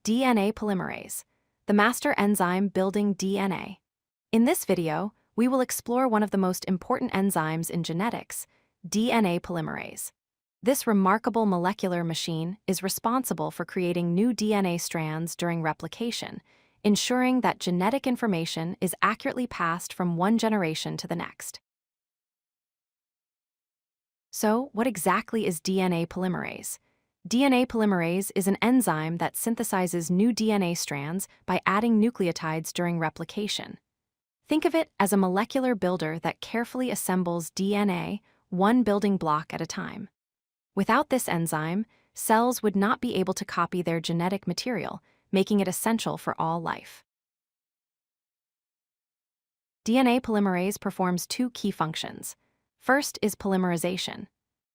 DNA polymerase, the master enzyme building DNA. In this video, we will explore one of the most important enzymes in genetics, DNA polymerase. This remarkable molecular machine is responsible for creating new DNA strands during replication, ensuring that genetic information is accurately passed from one generation to the next. So, what exactly is DNA polymerase? DNA polymerase is an enzyme that synthesizes new DNA strands by adding nucleotides during replication. Think of it as a molecular builder that carefully assembles DNA, one building block at a time. Without this enzyme, cells would not be able to copy their genetic material, making it essential for all life. DNA polymerase performs two key functions. First is polymerization.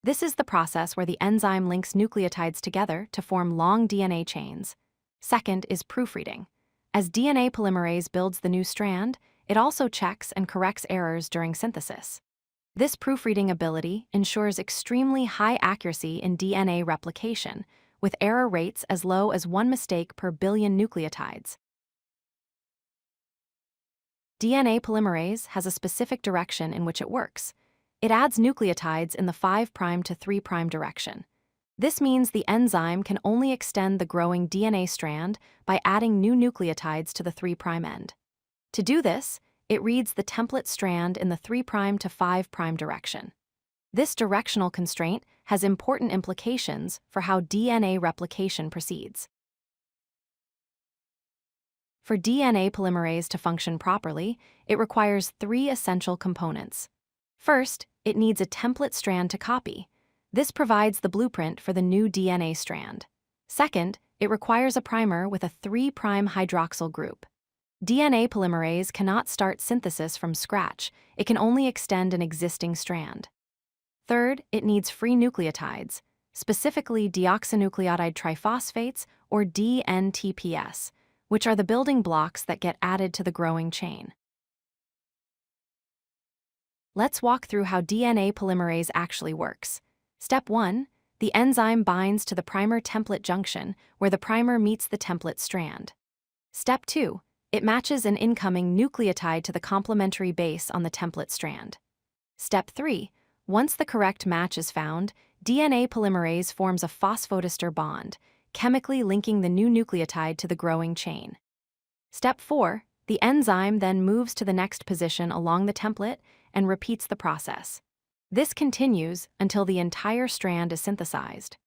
This is the process where the enzyme links nucleotides together to form long DNA chains. Second is proofreading. As DNA polymerase builds the new strand, it also checks and corrects errors during synthesis. This proofreading ability ensures extremely high accuracy in DNA replication, with error rates as low as 1 mistake per billion nucleotides. DNA polymerase has a specific direction in which it works. It adds nucleotides in the 5' to 3' direction. This means the enzyme can only extend the growing DNA strand by adding new nucleotides to the 3' end. To do this, it reads the template strand in the 3' to 5' direction. This directional constraint has important implications for how DNA replication proceeds. For DNA polymerase to function properly, it requires 3 essential components. First, it needs a template strand to copy. This provides the blueprint for the new DNA strand. Second, it requires a primer with a 3' hydroxyl group. DNA polymerase cannot start synthesis from scratch. It can only extend an existing strand. Third, it needs free nucleotides, specifically deoxynucleotide triphosphates or DNTPS, which are the building blocks that get added to the growing chain. Let's walk through how DNA polymerase actually works. Step 1. The enzyme binds to the primer template junction, where the primer meets the template strand. Step 2. It matches an incoming nucleotide to the complementary base on the template strand. Step 3. Once the correct match is found, DNA polymerase forms a phosphodiester bond, chemically linking the new nucleotide to the growing chain. Step 4. The enzyme then moves to the next position along the template and repeats the process. This continues until the entire strand is synthesized.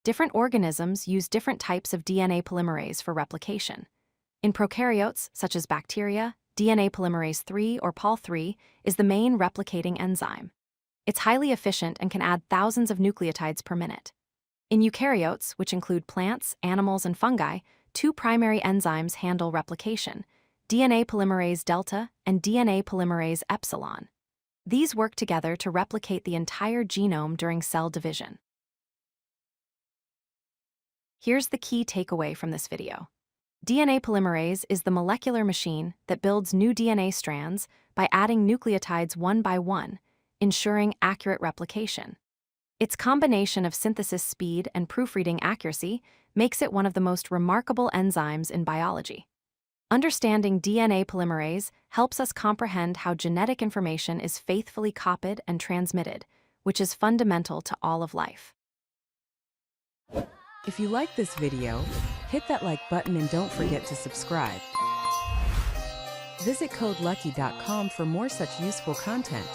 Different organisms use different types of DNA polymerase for replication. In prokaryotes, such as bacteria, DNA polymerase III or Pol3 is the main replicating enzyme. It's highly efficient and can add thousands of nucleotides per minute. In eukaryotes, which include plants, animals, and fungi, 2 primary enzymes handle replication: DNA polymerase delta and DNA polymerase epsilon. These work together to replicate the entire genome during cell division. Here's the key takeaway from this video. DNA polymerase is the molecular machine that builds new DNA strands by adding nucleotides one by one, ensuring accurate replication. Its combination of synthesis speed and proofreading accuracy makes it one of the most remarkable enzymes in biology. Understanding DNA polymerase helps us comprehend how genetic information is faithfully copied and transmitted, which is fundamental to all of life. If you like this video, hit that like button and don't forget to subscribe. Visit codelucky.com for more such useful content.